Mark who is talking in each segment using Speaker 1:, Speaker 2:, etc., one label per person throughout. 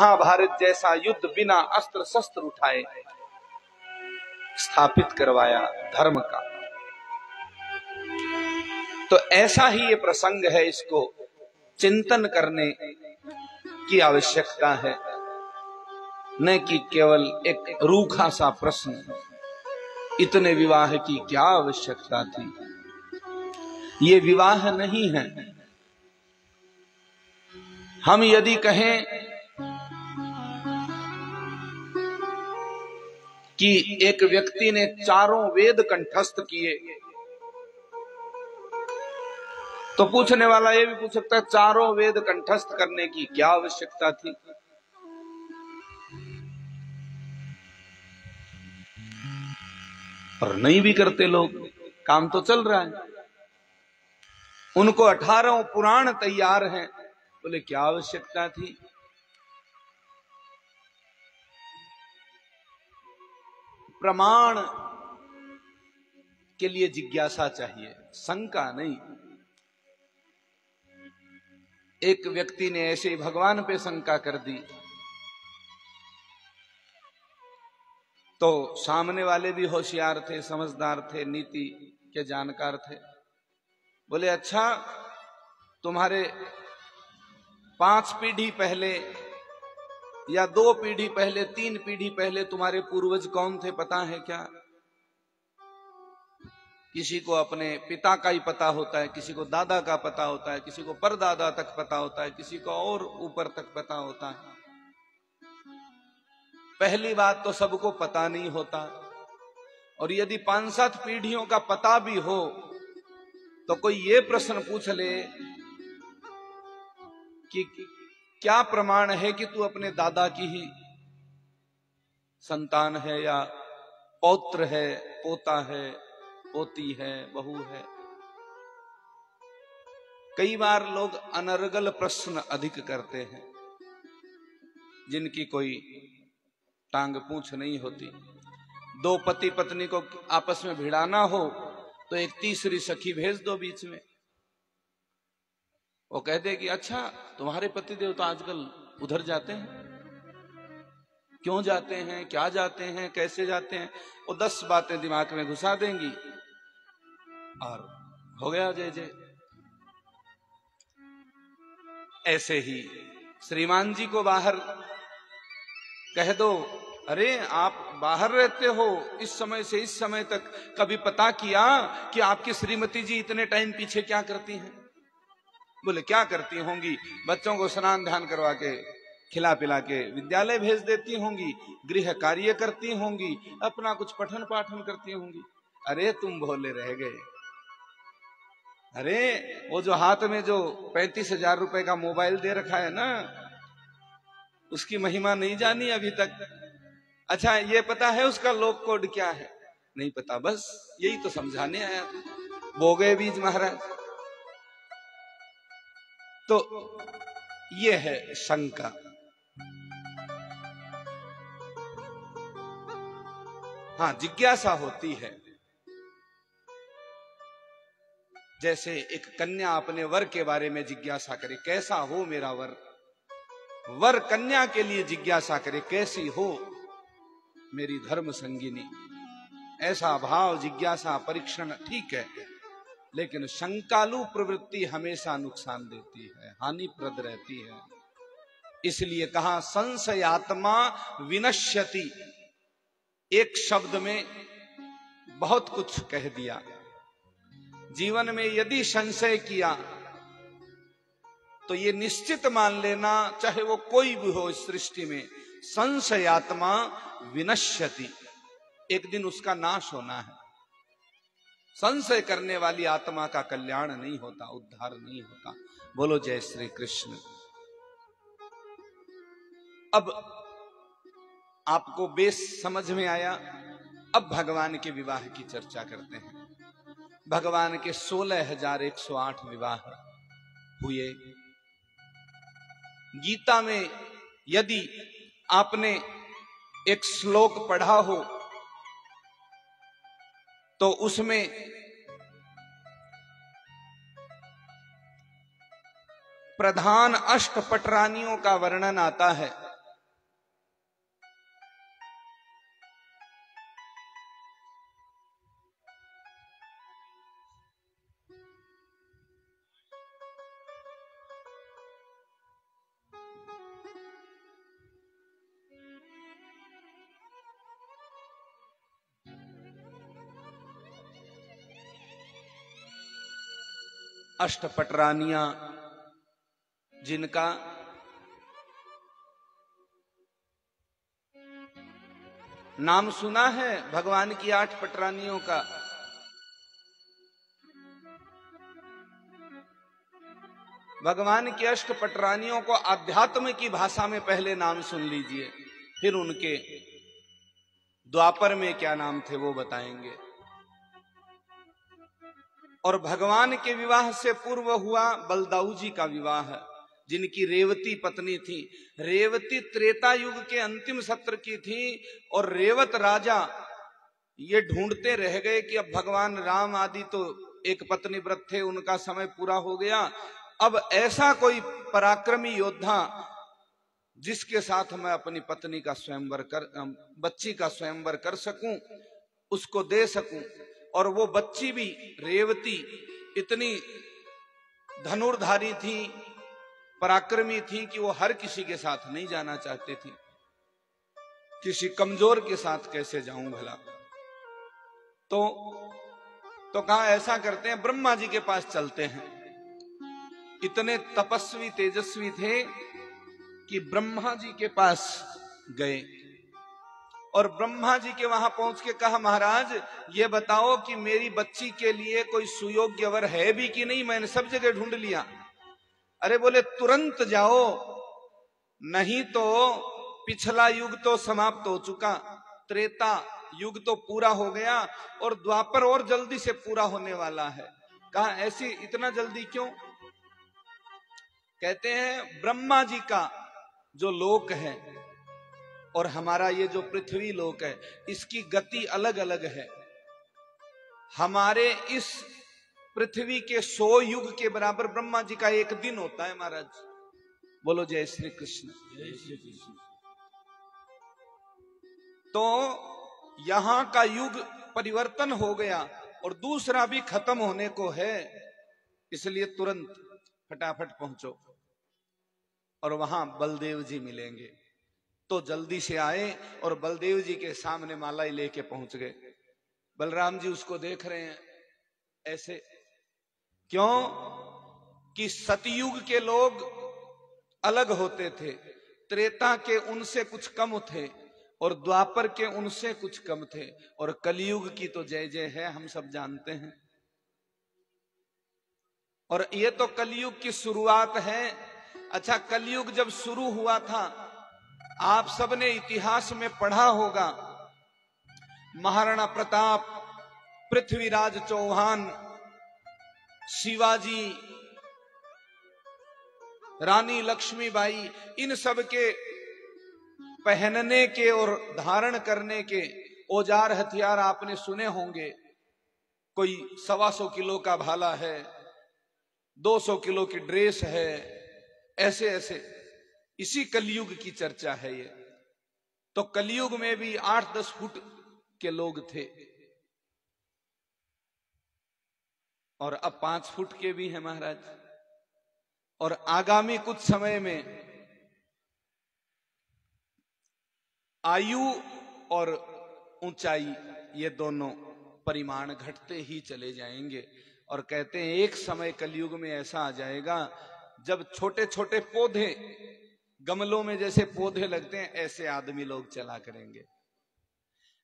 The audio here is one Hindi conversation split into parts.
Speaker 1: महाभारत जैसा युद्ध बिना अस्त्र शस्त्र उठाए स्थापित करवाया धर्म का। तो ऐसा ही ये प्रसंग है, इसको चिंतन करने की आवश्यकता है, न कि केवल एक रूखा सा प्रश्न, इतने विवाह की क्या आवश्यकता थी। ये विवाह नहीं है। हम यदि कहें कि एक व्यक्ति ने चारों वेद कंठस्थ किए, तो पूछने वाला ये भी पूछ सकता है चारों वेद कंठस्थ करने की क्या आवश्यकता थी। पर नहीं भी करते लोग, काम तो चल रहा है। उनको 18 पुराण तैयार हैं, बोले क्या आवश्यकता थी। प्रमाण के लिए जिज्ञासा चाहिए, शंका नहीं। एक व्यक्ति ने ऐसे ही भगवान पे शंका कर दी, तो सामने वाले भी होशियार थे, समझदार थे, नीति के जानकार थे। बोले अच्छा, तुम्हारे 5 पीढ़ी पहले या 2 पीढ़ी पहले, 3 पीढ़ी पहले तुम्हारे पूर्वज कौन थे पता है क्या? किसी को अपने पिता का ही पता होता है, किसी को दादा का पता होता है, किसी को परदादा तक पता होता है, किसी को और ऊपर तक पता होता है। पहली बात तो सबको पता नहीं होता, और यदि 5-7 पीढ़ियों का पता भी हो तो कोई ये प्रश्न पूछ ले कि क्या प्रमाण है कि तू अपने दादा की ही संतान है, या पौत्र है, पोता है, पोती है, बहू है। कई बार लोग अनर्गल प्रश्न अधिक करते हैं, जिनकी कोई टांग पूंछ नहीं होती। 2 पति पत्नी को आपस में भिड़ाना हो तो एक तीसरी सखी भेज दो बीच में, वो कह दे कि अच्छा तुम्हारे पतिदेव तो आजकल उधर जाते हैं, क्यों जाते हैं, क्या जाते हैं, कैसे जाते हैं, वो 10 बातें दिमाग में घुसा देंगी और हो गया जय जय। ऐसे ही श्रीमान जी को बाहर कह दो, अरे आप बाहर रहते हो इस समय से इस समय तक, कभी पता किया कि आपकी श्रीमती जी इतने टाइम पीछे क्या करती हैं? बोले क्या करती होंगी, बच्चों को स्नान ध्यान करवा के खिला पिला के विद्यालय भेज देती होंगी, गृह कार्य करती होंगी, अपना कुछ पठन पाठन करती होंगी। अरे तुम भोले रह गए। अरे वो जो हाथ में जो 35,000 रुपए का मोबाइल दे रखा है ना, उसकी महिमा नहीं जानी अभी तक। अच्छा ये पता है उसका लॉक कोड क्या है? नहीं पता, बस यही तो समझाने आया था। बोगे बीज महाराज। तो ये है शंका। हाँ, जिज्ञासा होती है। जैसे एक कन्या अपने वर के बारे में जिज्ञासा करे, कैसा हो मेरा वर। वर कन्या के लिए जिज्ञासा करे, कैसी हो मेरी धर्म संगिनी। ऐसा भाव, जिज्ञासा, परीक्षण ठीक है, लेकिन शंकालु प्रवृत्ति हमेशा नुकसान देती है, हानिप्रद रहती है। इसलिए कहा संशयात्मा विनश्यति। एक शब्द में बहुत कुछ कह दिया। जीवन में यदि संशय किया तो ये निश्चित मान लेना, चाहे वो कोई भी हो इस सृष्टि में, संशयात्मा विनश्यति, एक दिन उसका नाश होना है। संशय करने वाली आत्मा का कल्याण नहीं होता, उद्धार नहीं होता। बोलो जय श्री कृष्ण। अब आपको बेस समझ में आया। अब भगवान के विवाह की चर्चा करते हैं। भगवान के 16,108 विवाह हुए। गीता में यदि आपने एक श्लोक पढ़ा हो तो उसमें प्रधान अष्टपट रानियों का वर्णन आता है। अष्टपटरानियां, जिनका नाम सुना है, भगवान की 8 पटरानियों का। भगवान की अष्टपटरानियों को आध्यात्म की भाषा में पहले नाम सुन लीजिए, फिर उनके द्वापर में क्या नाम थे वो बताएंगे। और भगवान के विवाह से पूर्व हुआ बलदाऊ जी का विवाह, जिनकी रेवती पत्नी थी। रेवती त्रेता युग के अंतिम सत्र की थी और रेवत राजा ये ढूंढते रह गए कि अब भगवान राम आदि तो एक पत्नी व्रत थे, उनका समय पूरा हो गया, अब ऐसा कोई पराक्रमी योद्धा जिसके साथ मैं अपनी पत्नी का स्वयंवर बच्ची का स्वयंवर कर सकूं, उसको दे सकूं। और वो बच्ची भी रेवती इतनी धनुर्धारी थी, पराक्रमी थी कि वो हर किसी के साथ नहीं जाना चाहती थी। किसी कमजोर के साथ कैसे जाऊं भला। तो कहा ऐसा करते हैं, ब्रह्मा जी के पास चलते हैं। इतने तपस्वी तेजस्वी थे कि ब्रह्मा जी के पास गए और ब्रह्मा जी के वहां पहुंच के कहा, महाराज ये बताओ कि मेरी बच्ची के लिए कोई सुयोग्य वर है भी कि नहीं, मैंने सब जगह ढूंढ लिया। अरे बोले तुरंत जाओ, नहीं तो पिछला युग तो समाप्त हो चुका, त्रेता युग तो पूरा हो गया और द्वापर और जल्दी से पूरा होने वाला है। कहा ऐसी इतना जल्दी क्यों? कहते हैं ब्रह्मा जी का जो लोक है और हमारा ये जो पृथ्वी लोक है, इसकी गति अलग अलग है। हमारे इस पृथ्वी के 100 युग के बराबर ब्रह्मा जी का एक दिन होता है महाराज। बोलो जय श्री कृष्ण। जय श्री कृष्ण। तो यहां का युग परिवर्तन हो गया और दूसरा भी खत्म होने को है, इसलिए तुरंत फटाफट पहुंचो। और वहां बलदेव जी मिलेंगे। तो जल्दी से आए और बलदेव जी के सामने मालाई लेके पहुंच गए। बलराम जी उसको देख रहे हैं ऐसे, क्यों कि सतयुग के लोग अलग होते थे, त्रेता के उनसे कुछ कम थे और द्वापर के उनसे कुछ कम थे, और कलयुग की तो जय जय है, हम सब जानते हैं। और ये तो कलयुग की शुरुआत है। अच्छा, कलयुग जब शुरू हुआ था, आप सबने इतिहास में पढ़ा होगा, महाराणा प्रताप, पृथ्वीराज चौहान, शिवाजी, रानी लक्ष्मीबाई, इन सब के पहनने के और धारण करने के औजार हथियार आपने सुने होंगे। कोई 125 किलो का भाला है, 200 किलो की ड्रेस है, ऐसे ऐसे। इसी कलयुग की चर्चा है ये। तो कलयुग में भी 8-10 फुट के लोग थे और अब 5 फुट के भी हैं महाराज। और आगामी कुछ समय में आयु और ऊंचाई ये दोनों परिमाण घटते ही चले जाएंगे। और कहते हैं एक समय कलयुग में ऐसा आ जाएगा जब छोटे छोटे पौधे, गमलों में जैसे पौधे लगते हैं, ऐसे आदमी लोग चला करेंगे।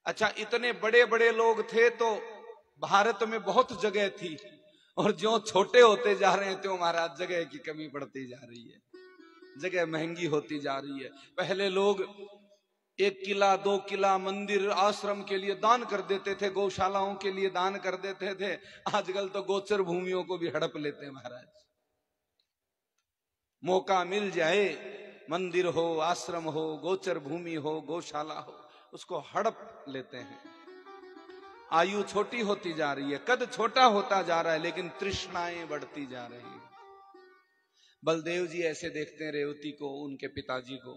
Speaker 1: अच्छा, इतने बड़े बड़े लोग थे तो भारत में बहुत जगह थी, और जो छोटे होते जा रहे हैं तो महाराज जगह की कमी पड़ती जा रही है, जगह महंगी होती जा रही है। पहले लोग 1 किला 2 किला मंदिर आश्रम के लिए दान कर देते थे, गौशालाओं के लिए दान कर देते थे। आजकल तो गोचर भूमियों को भी हड़प लेते हैं महाराज। मौका मिल जाए, मंदिर हो, आश्रम हो, गोचर भूमि हो, गौशाला हो, उसको हड़प लेते हैं। आयु छोटी होती जा रही है, कद छोटा होता जा रहा है, लेकिन तृष्णाएं बढ़ती जा रही है। बलदेव जी ऐसे देखते हैं रेवती को, उनके पिताजी को।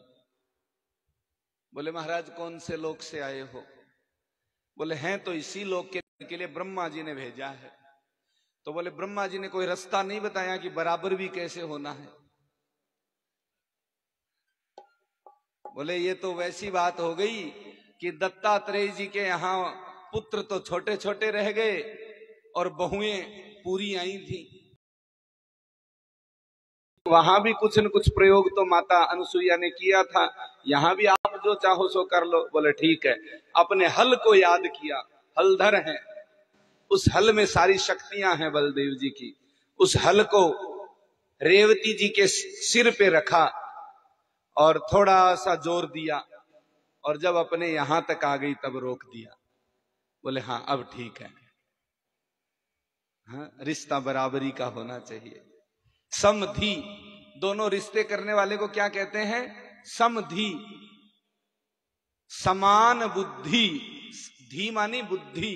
Speaker 1: बोले महाराज कौन से लोक से आए हो? बोले हैं तो इसी लोक के लिए ब्रह्मा जी ने भेजा है। तो बोले ब्रह्मा जी ने कोई रास्ता नहीं बताया कि बराबर भी कैसे होना है? बोले ये तो वैसी बात हो गई कि दत्तात्रेय जी के यहां पुत्र तो छोटे छोटे रह गए और बहुएं पूरी आई थी। वहां भी कुछ न कुछ प्रयोग तो माता अनुसुईया ने किया था, यहां भी आप जो चाहो सो कर लो। बोले ठीक है। अपने हल को याद किया, हलधर है, उस हल में सारी शक्तियां हैं बलदेव जी की। उस हल को रेवती जी के सिर पे रखा और थोड़ा सा जोर दिया, और जब अपने यहां तक आ गई तब रोक दिया। बोले हाँ अब ठीक है। हाँ, रिश्ता बराबरी का होना चाहिए। समधि, दोनों रिश्ते करने वाले को क्या कहते हैं? समधि, समान बुद्धि। धी मानी बुद्धि,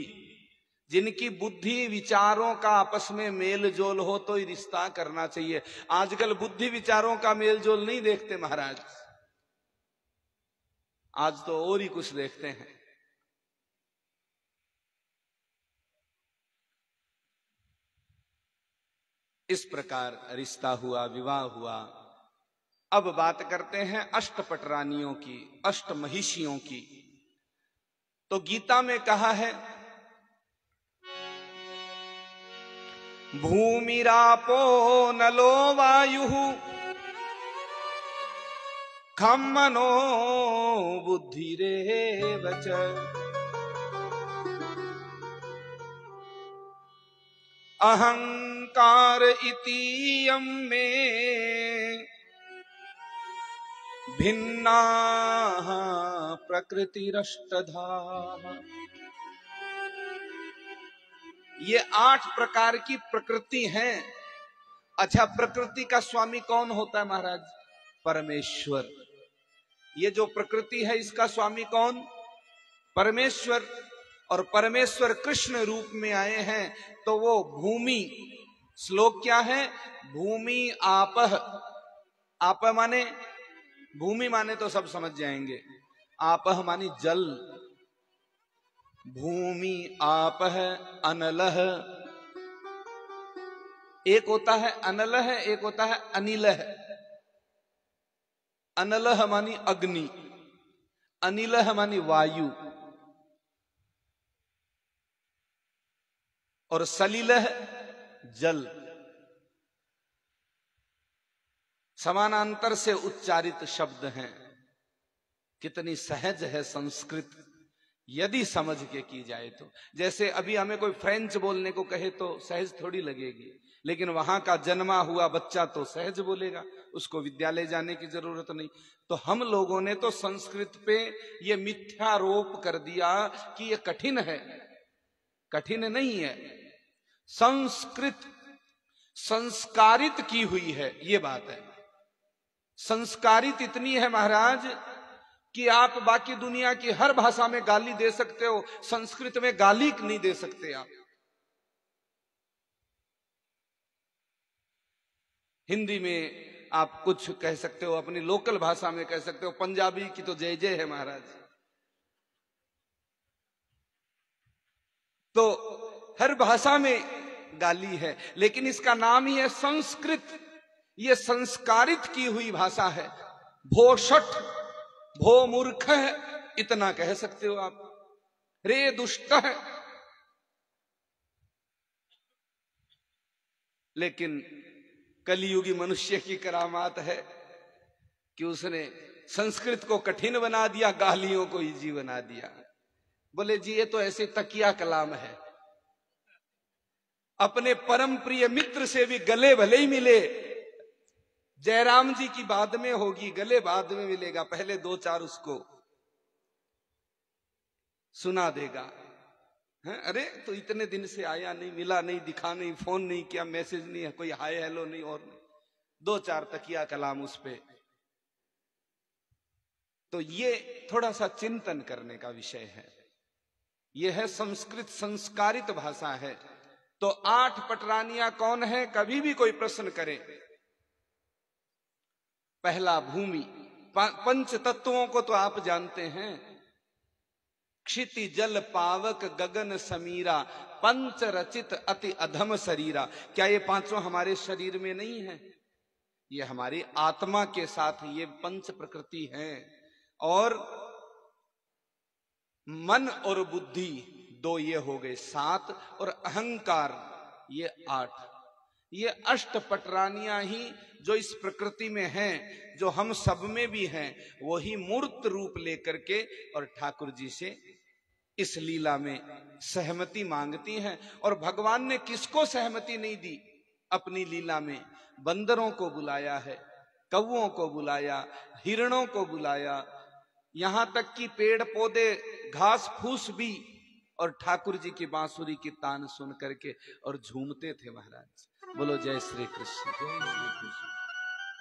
Speaker 1: जिनकी बुद्धि विचारों का आपस में मेल जोल हो तो ही रिश्ता करना चाहिए। आजकल बुद्धि विचारों का मेल जोल नहीं देखते महाराज, आज तो और ही कुछ देखते हैं। इस प्रकार रिश्ता हुआ, विवाह हुआ। अब बात करते हैं अष्टपट रानियों की, अष्ट महिषियों की। तो गीता में कहा है भूमिरापो नलो वायु खम मनो बुद्धिरेव च। अहंकार इतीयं में भिन्ना प्रकृतिरष्टधा। ये 8 प्रकार की प्रकृति हैं। अच्छा, प्रकृति का स्वामी कौन होता है महाराज? परमेश्वर। ये जो प्रकृति है इसका स्वामी कौन? परमेश्वर। और परमेश्वर कृष्ण रूप में आए हैं, तो वो भूमि। श्लोक क्या है? भूमि आपह। आप माने भूमि, माने तो सब समझ जाएंगे। आपह मानी जल। भूमि आपह अनलह। एक होता है अनलह, एक होता है अनिलह। अनलह मानी अग्नि, अनिलह मानी वायु, और सलिलह जल। समानांतर से उच्चारित शब्द हैं। कितनी सहज है संस्कृत, यदि समझ के की जाए तो। जैसे अभी हमें कोई फ्रेंच बोलने को कहे तो सहज थोड़ी लगेगी, लेकिन वहां का जन्मा हुआ बच्चा तो सहज बोलेगा, उसको विद्यालय जाने की जरूरत नहीं। तो हम लोगों ने तो संस्कृत पे ये मिथ्यारोप कर दिया कि ये कठिन है। कठिन नहीं है, संस्कृत संस्कारित की हुई है, ये बात है। संस्कारित इतनी है महाराज कि आप बाकी दुनिया की हर भाषा में गाली दे सकते हो, संस्कृत में गाली नहीं दे सकते आप। हिंदी में आप कुछ कह सकते हो, अपनी लोकल भाषा में कह सकते हो, पंजाबी की तो जय जय है महाराज। तो हर भाषा में गाली है, लेकिन इसका नाम ही है संस्कृत। ये संस्कारित की हुई भाषा है। भोषठ, भो मूर्ख है, इतना कह सकते हो आप। रे दुष्ट है। लेकिन कलियुगी मनुष्य की करामात है कि उसने संस्कृत को कठिन बना दिया, गालियों को इजी बना दिया। बोले जी ये तो ऐसे तकिया कलाम है। अपने परम प्रिय मित्र से भी गले भले ही मिले, जयराम जी की बाद में होगी, गले बाद में मिलेगा, पहले 2-4 उसको सुना देगा। है? अरे तो इतने दिन से आया नहीं, मिला नहीं, दिखा नहीं, फोन नहीं किया, मैसेज नहीं है, कोई हाय हेलो नहीं, और नहीं। 2-4 तकिया कलाम उस पे। तो ये थोड़ा सा चिंतन करने का विषय है। यह है संस्कृत, संस्कारित भाषा है। तो 8 पटरानियां कौन है? कभी भी कोई प्रश्न करे, पहला भूमि। 5 तत्वों को तो आप जानते हैं, क्षिति जल पावक गगन समीरा, पंच रचित अति अधम शरीरा। क्या ये 5 हमारे शरीर में नहीं है? ये हमारी आत्मा के साथ ये 5 प्रकृति हैं। और मन और बुद्धि 2 ये हो गए 7, और अहंकार ये 8। ये अष्ट पटरानियां ही जो इस प्रकृति में हैं, जो हम सब में भी हैं, वही मूर्त रूप लेकर के और ठाकुर जी से इस लीला में सहमति मांगती हैं। और भगवान ने किसको सहमति नहीं दी अपनी लीला में? बंदरों को बुलाया है, कौओं को बुलाया, हिरणों को बुलाया, यहां तक कि पेड़ पौधे घास फूस भी और ठाकुर जी की बांसुरी की तान सुन करके और झूमते थे महाराज। बोलो जय श्री कृष्ण, जय श्री कृष्ण।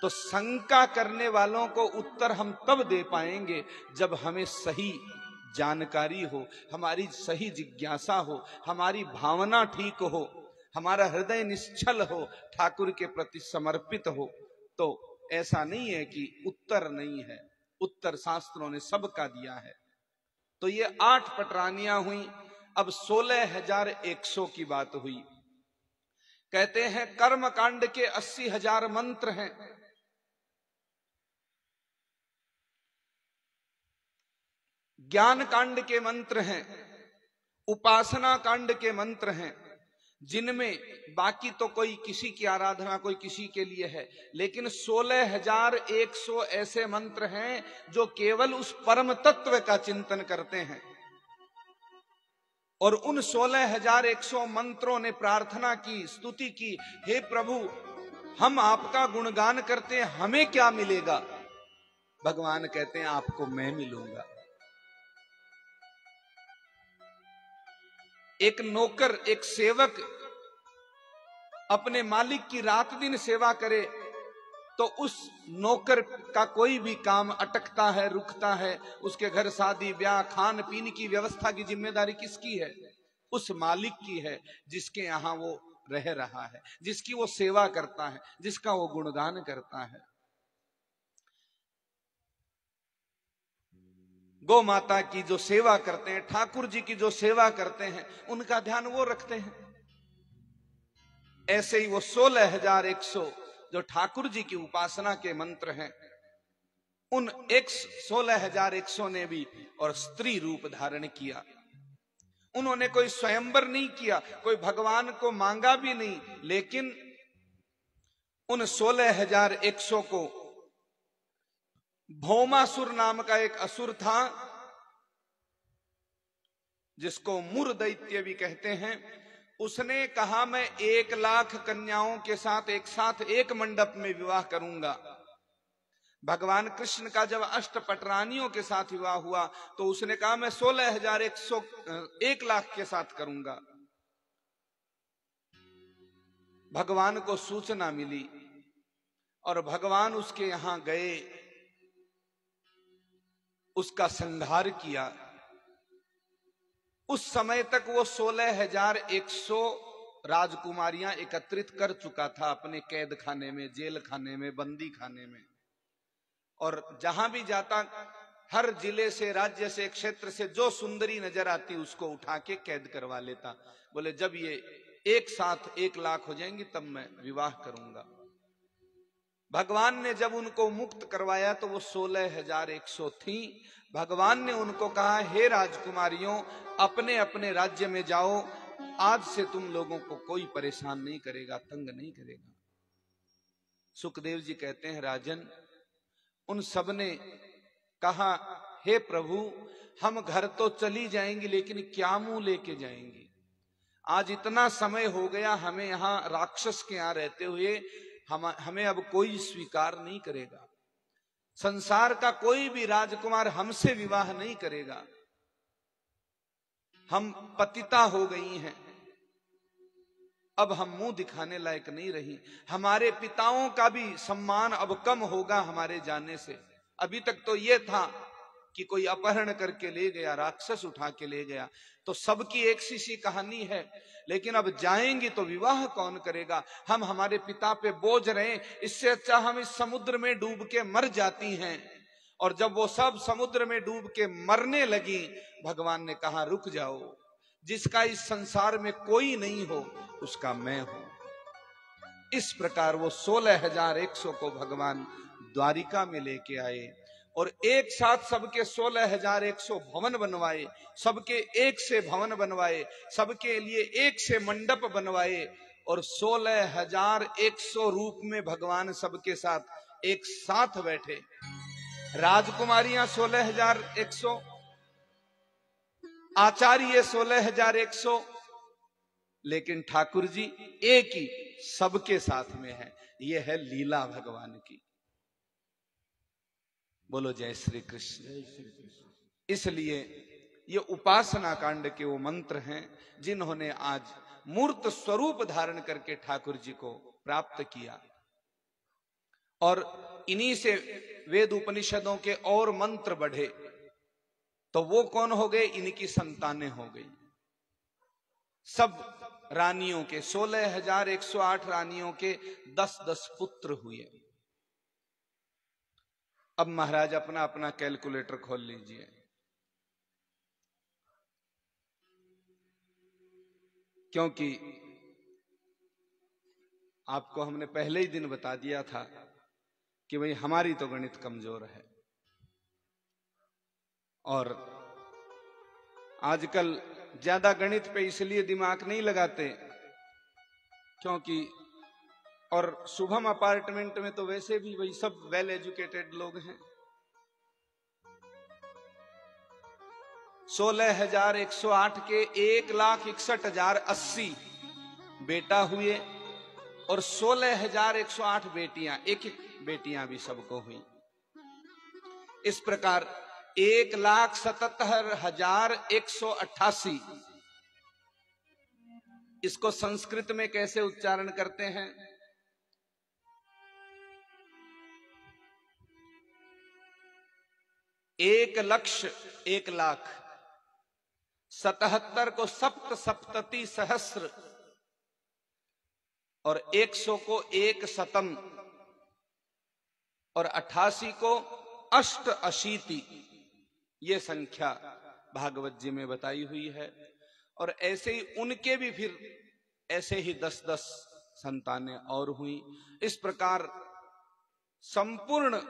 Speaker 1: तो शंका करने वालों को उत्तर हम तब दे पाएंगे जब हमें सही जानकारी हो, हमारी सही जिज्ञासा हो, हमारी भावना ठीक हो, हमारा हृदय निश्चल हो, ठाकुर के प्रति समर्पित हो। तो ऐसा नहीं है कि उत्तर नहीं है, उत्तर शास्त्रों ने सबका दिया है। तो ये 8 पटरानियां हुई। अब 16,100 की बात हुई। कहते हैं कर्म कांड के 80,000 मंत्र हैं, ज्ञान कांड के मंत्र हैं, उपासना कांड के मंत्र हैं, जिनमें बाकी तो कोई किसी की आराधना, कोई किसी के लिए है, लेकिन 16,100 ऐसे मंत्र हैं जो केवल उस परम तत्व का चिंतन करते हैं। और उन 16,100 मंत्रों ने प्रार्थना की, स्तुति की, हे प्रभु हम आपका गुणगान करते हैं, हमें क्या मिलेगा? भगवान कहते हैं आपको मैं मिलूंगा। एक नौकर, एक सेवक अपने मालिक की रात दिन सेवा करे तो उस नौकर का कोई भी काम अटकता है, रुकता है, उसके घर शादी ब्याह खान पीन की व्यवस्था की जिम्मेदारी किसकी है? उस मालिक की है, जिसके यहां वो रह रहा है, जिसकी वो सेवा करता है, जिसका वो गुणगान करता है। गौ माता की जो सेवा करते हैं, ठाकुर जी की जो सेवा करते हैं, उनका ध्यान वो रखते हैं। ऐसे ही वो 16,100 जो ठाकुर जी की उपासना के मंत्र हैं, उन 16,100 ने भी और स्त्री रूप धारण किया। उन्होंने कोई स्वयंवर नहीं किया, कोई भगवान को मांगा भी नहीं, लेकिन उन 16,100 को भौमासुर नाम का एक असुर था, जिसको मुर दैत्य भी कहते हैं, उसने कहा मैं 1,00,000 कन्याओं के साथ एक मंडप में विवाह करूंगा। भगवान कृष्ण का जब अष्ट पटरानियों के साथ विवाह हुआ तो उसने कहा मैं 16,100 1,00,000 के साथ करूंगा। भगवान को सूचना मिली और भगवान उसके यहां गए, उसका संहार किया। उस समय तक वो 16,100 राजकुमारियां एकत्रित कर चुका था अपने कैद खाने में, जेल खाने में, बंदी खाने में। और जहां भी जाता, हर जिले से, राज्य से, क्षेत्र से जो सुंदरी नजर आती उसको उठा के कैद करवा लेता। बोले जब ये एक साथ 1,00,000 हो जाएंगी तब मैं विवाह करूंगा। भगवान ने जब उनको मुक्त करवाया तो वो 16,100 थी। भगवान ने उनको कहा हे राजकुमारियों, अपने अपने राज्य में जाओ, आज से तुम लोगों को कोई परेशान नहीं करेगा, तंग नहीं करेगा। सुखदेव जी कहते हैं राजन, उन सब ने कहा हे प्रभु हम घर तो चली जाएंगी, लेकिन क्या मुंह लेके जाएंगी? आज इतना समय हो गया हमें यहाँ राक्षस के यहाँ रहते हुए, हमें अब कोई स्वीकार नहीं करेगा। संसार का कोई भी राजकुमार हमसे विवाह नहीं करेगा। हम पतिता हो गई हैं, अब हम मुंह दिखाने लायक नहीं रही। हमारे पिताओं का भी सम्मान अब कम होगा हमारे जाने से। अभी तक तो ये था कि कोई अपहरण करके ले गया, राक्षस उठा के ले गया, तो सबकी एक सी कहानी है। लेकिन अब जाएंगी तो विवाह कौन करेगा? हम हमारे पिता पे बोझ रहे, इससे अच्छा हम इस समुद्र में डूब के मर जाती हैं। और जब वो सब समुद्र में डूब के मरने लगी, भगवान ने कहा रुक जाओ, जिसका इस संसार में कोई नहीं हो उसका मैं हूं। इस प्रकार वो 16,100 को भगवान द्वारिका में लेके आए और एक साथ सबके 16,100 भवन बनवाए, सबके एक से भवन बनवाए, सबके लिए एक से मंडप बनवाए और 16,100 रूप में भगवान सबके साथ एक साथ बैठे। राजकुमारियां 16,100, आचार्य 16,100, लेकिन ठाकुर जी एक ही सबके साथ में है। यह है लीला भगवान की। बोलो जय श्री कृष्ण। इसलिए ये उपासना कांड के वो मंत्र हैं जिन्होंने आज मूर्त स्वरूप धारण करके ठाकुर जी को प्राप्त किया। और इन्हीं से वेद उपनिषदों के और मंत्र बढ़े। तो वो कौन हो गए? इनकी संतानें हो गई। सब रानियों के 16,108 रानियों के 10-10 पुत्र हुए। अब महाराज अपना अपना कैलकुलेटर खोल लीजिए। क्योंकि आपको हमने पहले ही दिन बता दिया था कि भाई हमारी तो गणित कमजोर है। और आजकल ज्यादा गणित पे इसलिए दिमाग नहीं लगाते क्योंकि, और शुभम अपार्टमेंट में तो वैसे भी वही सब वेल एजुकेटेड लोग हैं। 16,108 के 1,61,080 बेटा हुए और 16,108 बेटियां, एक एक बेटियां भी सबको हुई। इस प्रकार 1,77,188। इसको संस्कृत में कैसे उच्चारण करते हैं? 1,00,000 77 को सप्त सप्तति सहस्र और 100 को 1 शतम और 88 को अष्ट अशीति। ये संख्या भागवत जी में बताई हुई है। और ऐसे ही उनके भी फिर ऐसे ही 10-10 संतानें और हुई। इस प्रकार संपूर्ण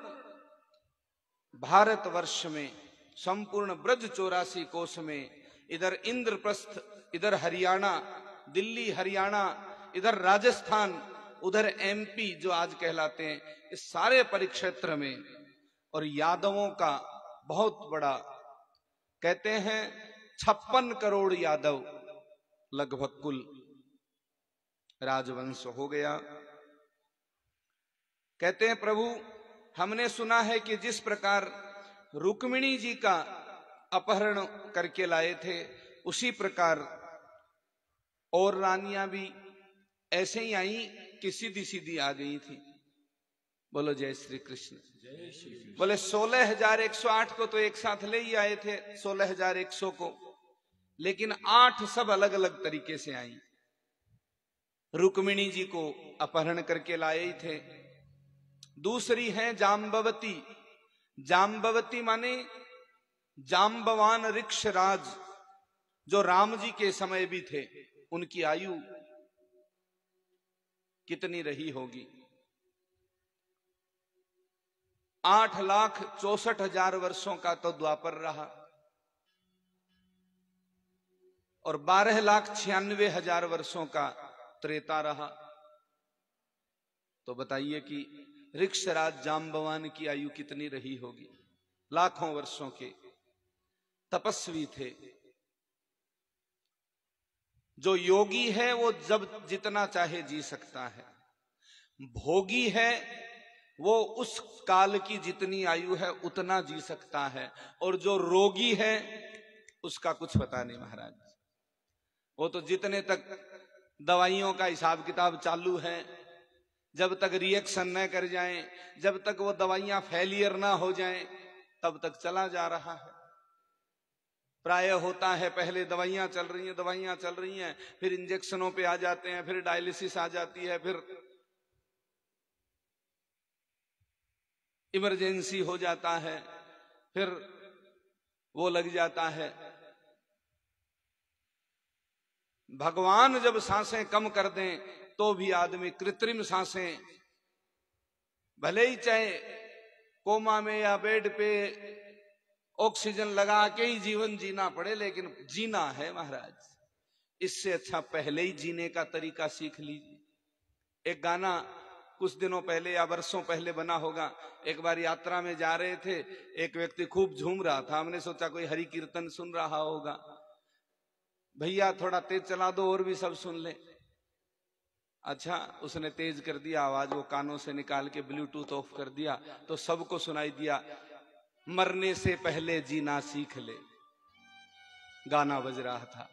Speaker 1: भारतवर्ष में, संपूर्ण ब्रज 84 कोश में, इधर इंद्रप्रस्थ, इधर हरियाणा, दिल्ली हरियाणा, इधर राजस्थान, उधर एमपी जो आज कहलाते हैं, इस सारे परिक्षेत्र में, और यादवों का बहुत बड़ा, कहते हैं 56 करोड़ यादव लगभग कुल राजवंश हो गया। कहते हैं प्रभु हमने सुना है कि जिस प्रकार रुक्मिणी जी का अपहरण करके लाए थे, उसी प्रकार और रानियां भी ऐसे ही आई कि सीधी सीधी आ गई थी। बोलो जय श्री कृष्ण। बोले 16,108 को तो एक साथ ले ही आए थे, 16,100 को, लेकिन 8 सब अलग अलग तरीके से आई। रुक्मिणी जी को अपहरण करके लाए ही थे। दूसरी है जाम्बवती। जाम्बवती माने जाम्बवान ऋक्षराज, जो राम जी के समय भी थे। उनकी आयु कितनी रही होगी? 8,64,000 वर्षों का तो द्वापर रहा और 12,96,000 वर्षों का त्रेता रहा। तो बताइए कि ऋक्षराज जाम्बवान की आयु कितनी रही होगी? लाखों वर्षों के तपस्वी थे। जो योगी है वो जब जितना चाहे जी सकता है। भोगी है वो उस काल की जितनी आयु है उतना जी सकता है। और जो रोगी है उसका कुछ पता नहीं महाराज। वो तो जितने तक दवाइयों का हिसाब किताब चालू है, जब तक रिएक्शन न कर जाएं, जब तक वो दवाइयां फेलियर ना हो जाएं, तब तक चला जा रहा है। प्राय होता है पहले दवाइयां चल रही हैं, फिर इंजेक्शनों पे आ जाते हैं, फिर डायलिसिस आ जाती है, फिर इमरजेंसी हो जाता है, फिर वो लग जाता है। भगवान जब सांसें कम कर दें तो भी आदमी कृत्रिम सांसें, भले ही चाहे कोमा में या बेड पे ऑक्सीजन लगा के ही जीवन जीना पड़े, लेकिन जीना है महाराज। इससे अच्छा पहले ही जीने का तरीका सीख लीजिए। एक गाना कुछ दिनों पहले या वर्षों पहले बना होगा। एक बार यात्रा में जा रहे थे, एक व्यक्ति खूब झूम रहा था। हमने सोचा कोई हरि कीर्तन सुन रहा होगा, भैया थोड़ा तेज चला दो और भी सब सुन ले। अच्छा, उसने तेज कर दिया आवाज, वो कानों से निकाल के ब्लूटूथ ऑफ कर दिया तो सबको सुनाई दिया, मरने से पहले जीना सीख ले। गाना बज रहा था।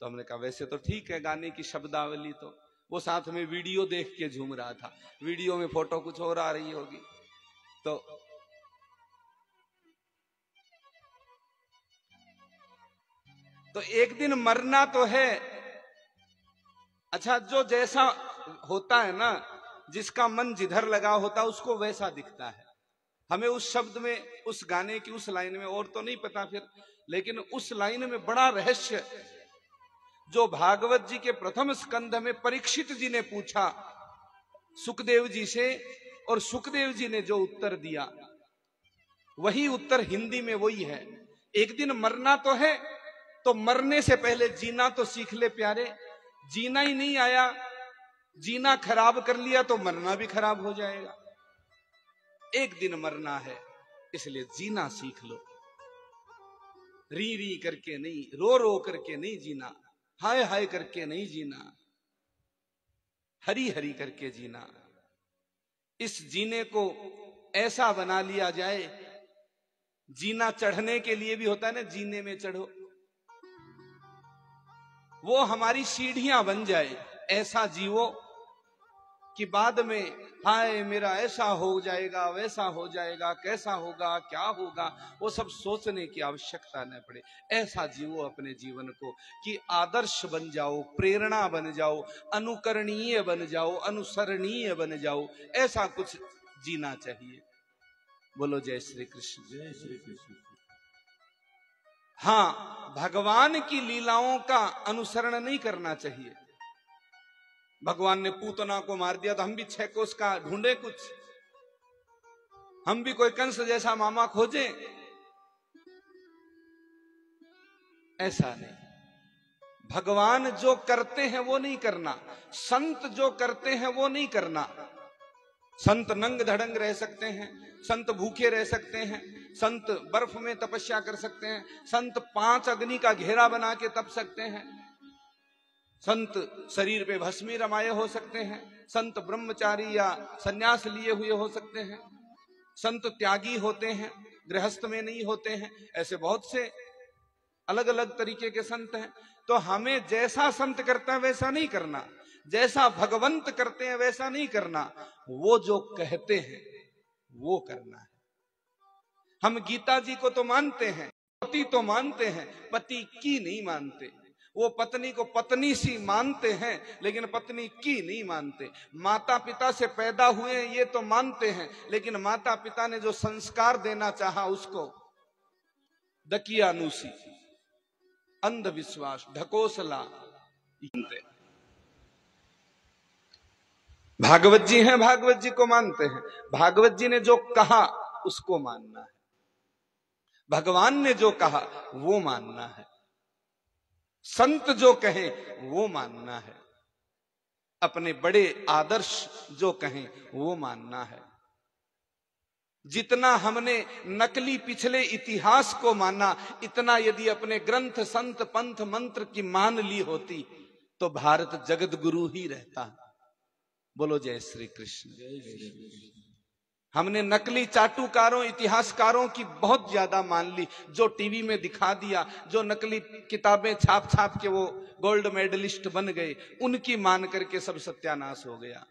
Speaker 1: तो हमने कहा वैसे तो ठीक है गाने की शब्दावली, तो वो साथ में वीडियो देख के झूम रहा था। वीडियो में फोटो कुछ और आ रही होगी। तो एक दिन मरना तो है। अच्छा, जो जैसा होता है ना, जिसका मन जिधर लगा होता है उसको वैसा दिखता है। हमें उस शब्द में, उस गाने की उस लाइन में और तो नहीं पता फिर, लेकिन उस लाइन में बड़ा रहस्य जो भागवत जी के प्रथम स्कंध में परीक्षित जी ने पूछा सुखदेव जी से, और सुखदेव जी ने जो उत्तर दिया वही उत्तर हिंदी में वही है। एक दिन मरना तो है, तो मरने से पहले जीना तो सीख ले प्यारे। जीना ही नहीं आया, जीना खराब कर लिया तो मरना भी खराब हो जाएगा। एक दिन मरना है, इसलिए जीना सीख लो। री री करके नहीं, रो रो करके नहीं जीना, हाय हाय करके नहीं जीना, हरी हरी करके जीना। इस जीने को ऐसा बना लिया जाए, जीना चढ़ने के लिए भी होता है ना, जीने में चढ़ो, वो हमारी सीढ़ियां बन जाए। ऐसा जीवो कि बाद में हाय मेरा ऐसा हो जाएगा, वैसा हो जाएगा, कैसा होगा, क्या होगा, वो सब सोचने की आवश्यकता न पड़े। ऐसा जीवो अपने जीवन को कि आदर्श बन जाओ, प्रेरणा बन जाओ, अनुकरणीय बन जाओ, अनुसरणीय बन जाओ। ऐसा कुछ जीना चाहिए। बोलो जय श्री कृष्ण।
Speaker 2: जय श्री कृष्ण।
Speaker 1: हाँ, भगवान की लीलाओं का अनुसरण नहीं करना चाहिए। भगवान ने पूतना को मार दिया तो हम भी 6 कोस का ढूंढे कुछ, हम भी कोई कंस जैसा मामा खोजे, ऐसा नहीं। भगवान जो करते हैं वो नहीं करना, संत जो करते हैं वो नहीं करना। संत नंग धड़ंग रह सकते हैं, संत भूखे रह सकते हैं, संत बर्फ में तपस्या कर सकते हैं, संत 5 अग्नि का घेरा बना के तप सकते हैं, संत शरीर पे भस्मी रमाये हो सकते हैं, संत ब्रह्मचारी या सन्यास लिए हुए हो सकते हैं, संत त्यागी होते हैं, गृहस्थ में नहीं होते हैं। ऐसे बहुत से अलग अलग तरीके के संत हैं। तो हमें जैसा संत करता है वैसा नहीं करना, जैसा भगवंत करते हैं वैसा नहीं करना, वो जो कहते हैं वो करना है। हम गीता जी को तो मानते हैं, पति तो मानते हैं, पति की नहीं मानते। वो पत्नी को पत्नी सी मानते हैं लेकिन पत्नी की नहीं मानते। माता पिता से पैदा हुए ये तो मानते हैं, लेकिन माता पिता ने जो संस्कार देना चाहा उसको दकियानुसी, अंधविश्वास, ढकोसला। भागवत जी हैं, भागवत जी को मानते हैं, भागवत जी ने जो कहा उसको मानना है, भगवान ने जो कहा वो मानना है, संत जो कहें वो मानना है, अपने बड़े आदर्श जो कहें वो मानना है। जितना हमने नकली पिछले इतिहास को माना, इतना यदि अपने ग्रंथ संत पंथ मंत्र की मान ली होती तो भारत जगत गुरु ही रहता। बोलो जय श्री कृष्ण।
Speaker 2: जय श्री कृष्ण।
Speaker 1: हमने नकली चाटुकारों, इतिहासकारों की बहुत ज्यादा मान ली, जो टीवी में दिखा दिया, जो नकली किताबें छाप छाप के वो गोल्ड मेडलिस्ट बन गए, उनकी मान करके सब सत्यानाश हो गया।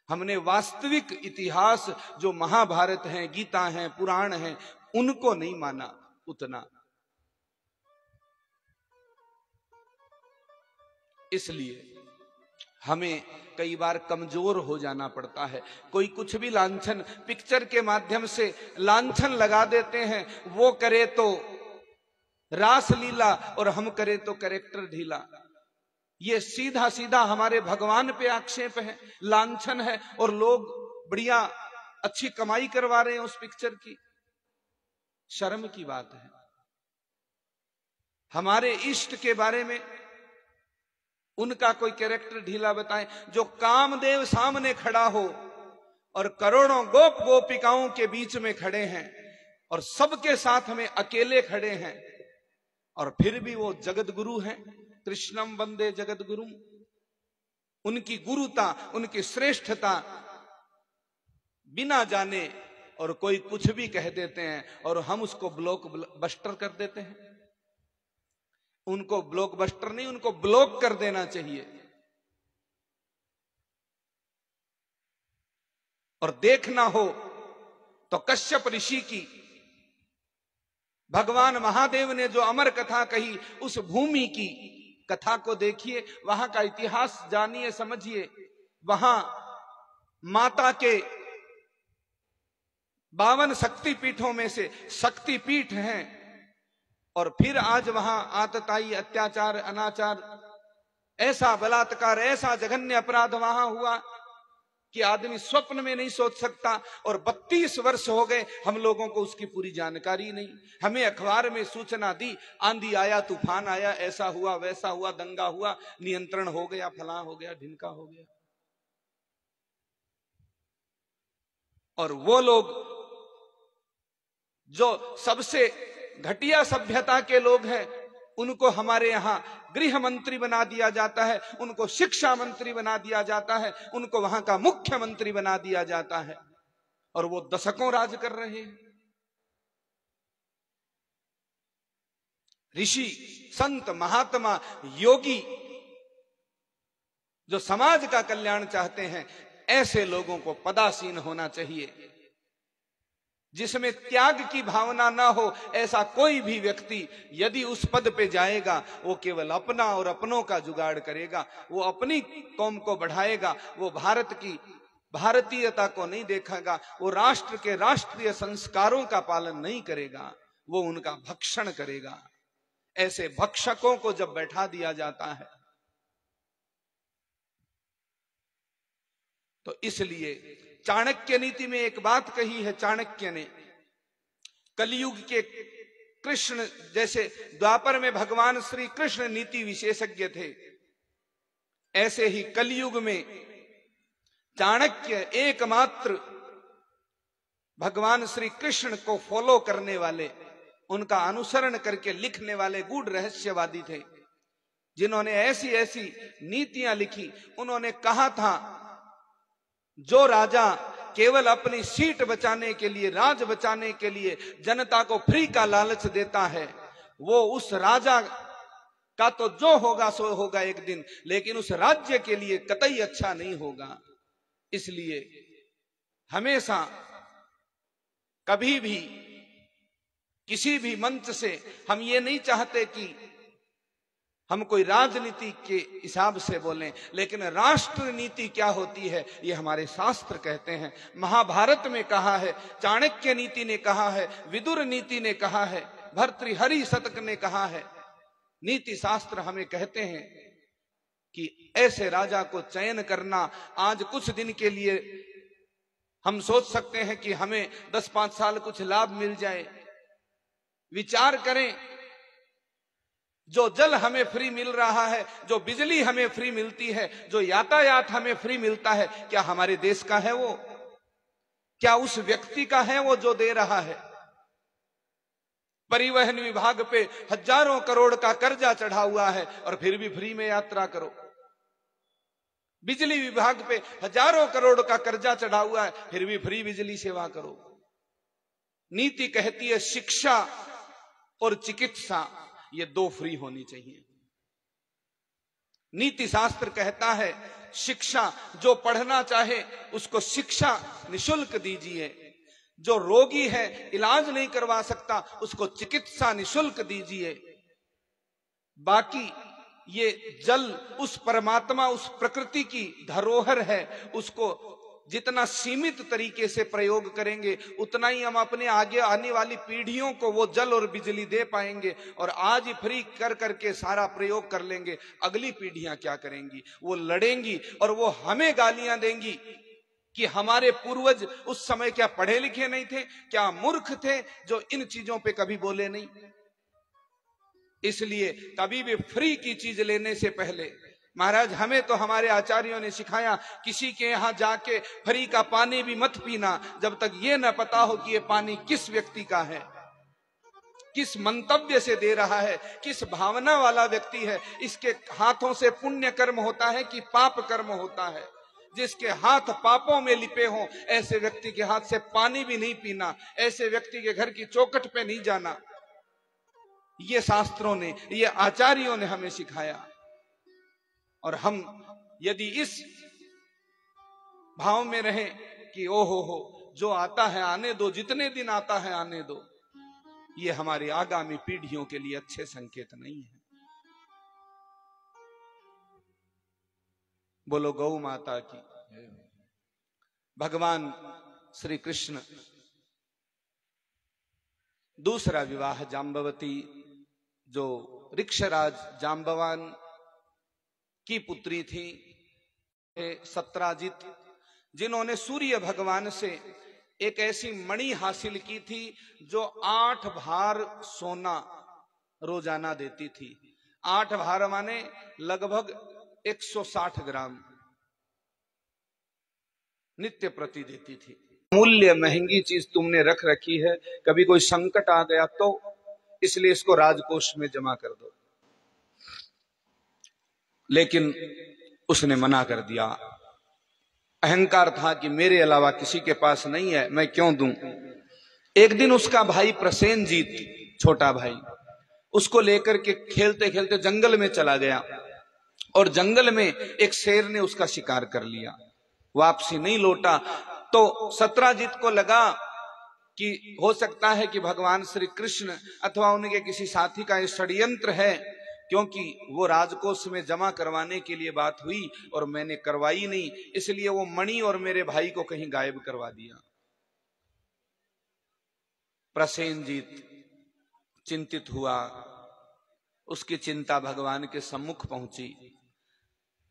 Speaker 1: हमने वास्तविक इतिहास जो महाभारत है, गीता है, पुराण है, उनको नहीं माना उतना। इसलिए हमें कई बार कमजोर हो जाना पड़ता है। कोई कुछ भी लांछन पिक्चर के माध्यम से लांछन लगा देते हैं, वो करे तो रास लीला और हम करे तो कैरेक्टर ढीला। ये सीधा सीधा हमारे भगवान पे आक्षेप है, लांछन है, और लोग बढ़िया अच्छी कमाई करवा रहे हैं उस पिक्चर की। शर्म की बात है। हमारे इष्ट के बारे में उनका कोई कैरेक्टर ढीला बताएं। जो कामदेव सामने खड़ा हो और करोड़ों गोप गोपिकाओं के बीच में खड़े हैं और सबके साथ में अकेले खड़े हैं और फिर भी वो जगत गुरु हैं। कृष्णम वंदे जगत गुरु। उनकी गुरुता, उनकी श्रेष्ठता बिना जाने और कोई कुछ भी कह देते हैं और हम उसको ब्लॉक बस्टर कर देते हैं। उनको ब्लॉक बस्टर नहीं, उनको ब्लॉक कर देना चाहिए। और देखना हो तो कश्यप ऋषि की भगवान महादेव ने जो अमर कथा कही, उस भूमि की कथा को देखिए, वहां का इतिहास जानिए, समझिए। वहां माता के 52 शक्तिपीठों में से शक्तिपीठ हैं और फिर आज वहां आतताई, अत्याचार, अनाचार, ऐसा बलात्कार, ऐसा जघन्य अपराध वहां हुआ कि आदमी स्वप्न में नहीं सोच सकता। और 32 वर्ष हो गए हम लोगों को उसकी पूरी जानकारी नहीं। हमें अखबार में सूचना दी, आंधी आया, तूफान आया, ऐसा हुआ, वैसा हुआ, दंगा हुआ, नियंत्रण हो गया, फलां हो गया, ढिमका हो गया। और वो लोग जो सबसे घटिया सभ्यता के लोग हैं, उनको हमारे यहां गृह मंत्री बना दिया जाता है, उनको शिक्षा मंत्री बना दिया जाता है, उनको वहां का मुख्यमंत्री बना दिया जाता है और वो दशकों राज कर रहे हैं। ऋषि, संत, महात्मा, योगी जो समाज का कल्याण चाहते हैं, ऐसे लोगों को पदासीन होना चाहिए। जिसमें त्याग की भावना ना हो, ऐसा कोई भी व्यक्ति यदि उस पद पे जाएगा, वो केवल अपना और अपनों का जुगाड़ करेगा, वो अपनी कौम को बढ़ाएगा, वो भारत की भारतीयता को नहीं देखेगा, वो राष्ट्र के राष्ट्रीय संस्कारों का पालन नहीं करेगा, वो उनका भक्षण करेगा। ऐसे भक्षकों को जब बैठा दिया जाता है तो इसलिए चाणक्य नीति में एक बात कही है चाणक्य ने, कलयुग के कृष्ण, जैसे द्वापर में भगवान श्री कृष्ण नीति विशेषज्ञ थे, ऐसे ही कलयुग में चाणक्य एकमात्र भगवान श्री कृष्ण को फॉलो करने वाले, उनका अनुसरण करके लिखने वाले गूढ़ रहस्यवादी थे, जिन्होंने ऐसी ऐसी नीतियां लिखी। उन्होंने कहा था, जो राजा केवल अपनी सीट बचाने के लिए, राज बचाने के लिए जनता को फ्री का लालच देता है, वो उस राजा का तो जो होगा सो होगा एक दिन, लेकिन उस राज्य के लिए कतई अच्छा नहीं होगा। इसलिए हमेशा कभी भी किसी भी मंच से हम ये नहीं चाहते कि हम कोई राजनीति के हिसाब से बोलें, लेकिन राष्ट्र नीति क्या होती है ये हमारे शास्त्र कहते हैं। महाभारत में कहा है, चाणक्य नीति ने कहा है, विदुर नीति ने कहा है, भर्तृहरि शतक ने कहा है। नीति शास्त्र हमें कहते हैं कि ऐसे राजा को चयन करना। आज कुछ दिन के लिए हम सोच सकते हैं कि हमें 10-5 साल कुछ लाभ मिल जाए। विचार करें, जो जल हमें फ्री मिल रहा है, जो बिजली हमें फ्री मिलती है, जो यातायात हमें फ्री मिलता है, क्या हमारे देश का है वो? क्या उस व्यक्ति का है वो जो दे रहा है? परिवहन विभाग पे हजारों करोड़ का कर्जा चढ़ा हुआ है और फिर भी फ्री में यात्रा करो। बिजली विभाग पे हजारों करोड़ का कर्जा चढ़ा हुआ है, फिर भी फ्री बिजली सेवा करो। नीति कहती है शिक्षा और चिकित्सा ये 2 फ्री होनी चाहिए। नीति शास्त्र कहता है शिक्षा, जो पढ़ना चाहे उसको शिक्षा निशुल्क दीजिए, जो रोगी है इलाज नहीं करवा सकता उसको चिकित्सा निशुल्क दीजिए। बाकी ये जल उस परमात्मा, उस प्रकृति की धरोहर है, उसको जितना सीमित तरीके से प्रयोग करेंगे उतना ही हम अपने आगे आने वाली पीढ़ियों को वो जल और बिजली दे पाएंगे। और आज ही फ्री कर करके सारा प्रयोग कर लेंगे, अगली पीढ़ियां क्या करेंगी? वो लड़ेंगी और वो हमें गालियां देंगी कि हमारे पूर्वज उस समय क्या पढ़े लिखे नहीं थे, क्या मूर्ख थे जो इन चीजों पे कभी बोले नहीं। इसलिए कभी भी फ्री की चीज लेने से पहले महाराज हमें तो हमारे आचार्यों ने सिखाया, किसी के यहां जाके फ्री का पानी भी मत पीना जब तक ये न पता हो कि ये पानी किस व्यक्ति का है, किस मंतव्य से दे रहा है, किस भावना वाला व्यक्ति है। इसके हाथों से पुण्य कर्म होता है कि पाप कर्म होता है। जिसके हाथ पापों में लिपे हों ऐसे व्यक्ति के हाथ से पानी भी नहीं पीना, ऐसे व्यक्ति के घर की चौखट पे नहीं जाना। ये शास्त्रों ने, ये आचार्यों ने हमें सिखाया। और हम यदि इस भाव में रहें कि ओ हो जो आता है आने दो, जितने दिन आता है आने दो, ये हमारी आगामी पीढ़ियों के लिए अच्छे संकेत नहीं है। बोलो गौ माता की। भगवान श्री कृष्ण दूसरा विवाह जाम्बवती, जो ऋक्षराज जाम्बवान की पुत्री थी, सत्राजित, जिन्होंने सूर्य भगवान से एक ऐसी मणि हासिल की थी जो 8 भार सोना रोजाना देती थी। 8 भार माने लगभग 160 ग्राम नित्य प्रति देती थी। मूल्य महंगी चीज तुमने रख रखी है, कभी कोई संकट आ गया तो इसलिए इसको राजकोष में जमा कर दो। लेकिन उसने मना कर दिया। अहंकार था कि मेरे अलावा किसी के पास नहीं है, मैं क्यों दूं। एक दिन उसका भाई प्रसेनजीत, छोटा भाई, उसको लेकर के खेलते खेलते जंगल में चला गया और जंगल में एक शेर ने उसका शिकार कर लिया, वापसी नहीं लौटा। तो सत्राजित को लगा कि हो सकता है कि भगवान श्री कृष्ण अथवा उनके किसी साथी का ये षड्यंत्र है, क्योंकि वो राजकोष में जमा करवाने के लिए बात हुई और मैंने करवाई नहीं, इसलिए वो मणि और मेरे भाई को कहीं गायब करवा दिया। प्रसेनजीत चिंतित हुआ, उसकी चिंता भगवान के सम्मुख पहुंची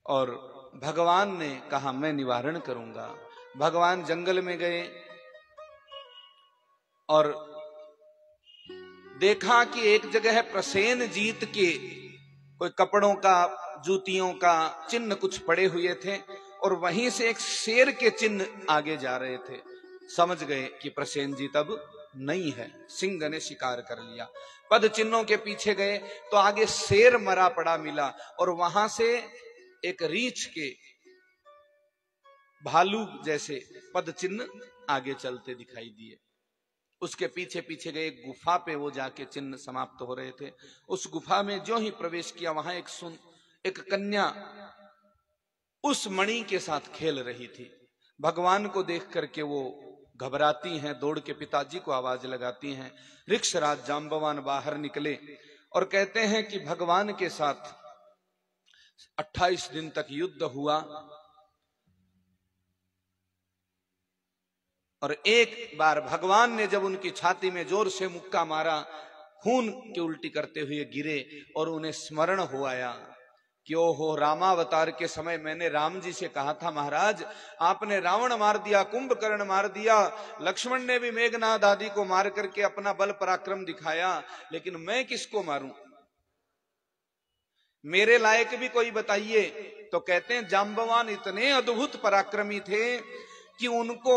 Speaker 1: और भगवान ने कहा मैं निवारण करूंगा। भगवान जंगल में गए और देखा कि एक जगह प्रसेनजीत के कोई कपड़ों का, जूतियों का चिन्ह कुछ पड़े हुए थे और वहीं से एक शेर के चिन्ह आगे जा रहे थे। समझ गए कि प्रसेनजीत अब नहीं है, सिंह ने शिकार कर लिया। पद चिन्हों के पीछे गए तो आगे शेर मरा पड़ा मिला और वहां से एक रीछ के भालू जैसे पद चिन्ह आगे चलते दिखाई दिए। उसके पीछे पीछे गए, एक गुफा पे वो जाके चिन्ह समाप्त हो रहे थे। उस गुफा में जो ही प्रवेश किया वहां एक कन्या उस मणि के साथ खेल रही थी। भगवान को देख करके वो घबराती हैं, दौड़ के पिताजी को आवाज लगाती हैं। ऋक्षराज जाम्बवान बाहर निकले और कहते हैं कि भगवान के साथ 28 दिन तक युद्ध हुआ और एक बार भगवान ने जब उनकी छाती में जोर से मुक्का मारा, खून की उल्टी करते हुए गिरे और उन्हें स्मरण हो आया कि ओहो रामावतार के समय मैंने राम जी से कहा था महाराज आपने रावण मार दिया, कुंभकर्ण मार दिया, लक्ष्मण ने भी मेघनाद आदि को मार करके अपना बल पराक्रम दिखाया, लेकिन मैं किसको मारूं, मेरे लायक भी कोई बताइए। तो कहते हैं जाम्बवान इतने अद्भुत पराक्रमी थे कि उनको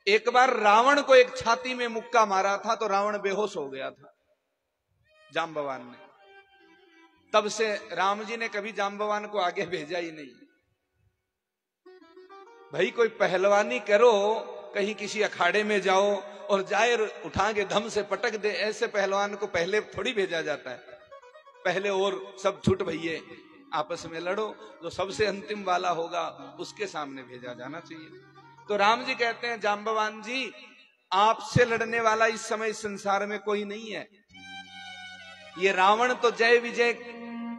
Speaker 1: एक बार रावण को एक छाती में मुक्का मारा था तो रावण बेहोश हो गया था जाम्बवान ने। तब से राम जी ने कभी जाम्बवान को आगे भेजा ही नहीं। भाई कोई पहलवानी करो, कहीं किसी अखाड़े में जाओ और जाए उठा के धम से पटक दे, ऐसे पहलवान को पहले थोड़ी भेजा जाता है। पहले और सब छूट भइये आपस में लड़ो, जो सबसे अंतिम वाला होगा उसके सामने भेजा जाना चाहिए। तो राम जी कहते हैं जाम्बवान जी आपसे लड़ने वाला इस समय इस संसार में कोई नहीं है। ये रावण तो जय विजय